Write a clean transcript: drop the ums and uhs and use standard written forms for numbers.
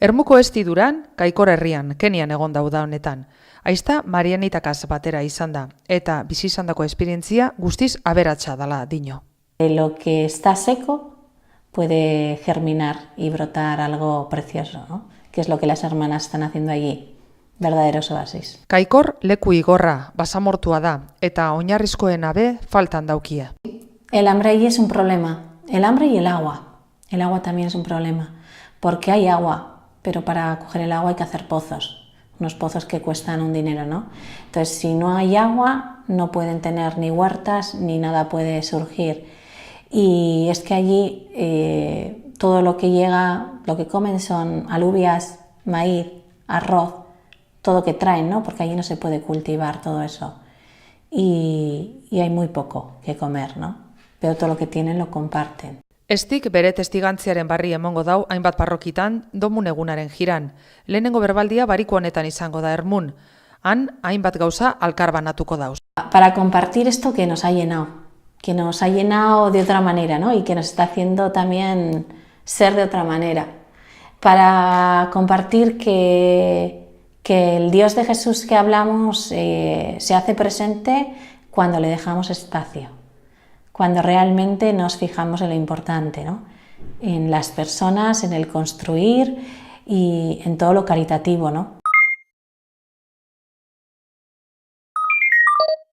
Ermuko estiduran, Kaikor herrian, Kenian egon dauda honetan. Aizta Marianitakaz batera izan da, eta bizi izandako esperientzia guztiz aberatsa dala dio. Lo que está seco puede germinar y brotar algo precioso, ¿no? Que es lo que las hermanas están haciendo allí, verdaderos oasis. Kaikor leku igorra, basamortua da, eta oinarrizkoen abe faltan daukie. El hambre allí es un problema, el hambre y el agua. El agua también es un problema, porque hay agua, pero para coger el agua hay que hacer pozos, unos pozos que cuestan un dinero, ¿no? Entonces, si no hay agua, no pueden tener ni huertas, ni nada puede surgir. Y es que allí todo lo que llega, lo que comen son alubias, maíz, arroz, todo que traen, ¿no? Porque allí no se puede cultivar todo eso. Y hay muy poco que comer, ¿no? Pero todo lo que tienen lo comparten. Estik bere testigantziaren barri emongo dau hainbat parrokitan domun egunaren jiran. Lehenengo berbaldia bariko honetan izango da Ermun. Han hainbat gauza alkarbanatuko dauz. Para compartir esto que nos ha llenado de otra manera, ¿no? Y que nos está haciendo también ser de otra manera. Para compartir que el Dios de Jesús que hablamos se hace presente cuando le dejamos espacio, cuando realmente nos fijamos en lo importante, ¿no? En las personas, en el construir y en todo lo caritativo, ¿no?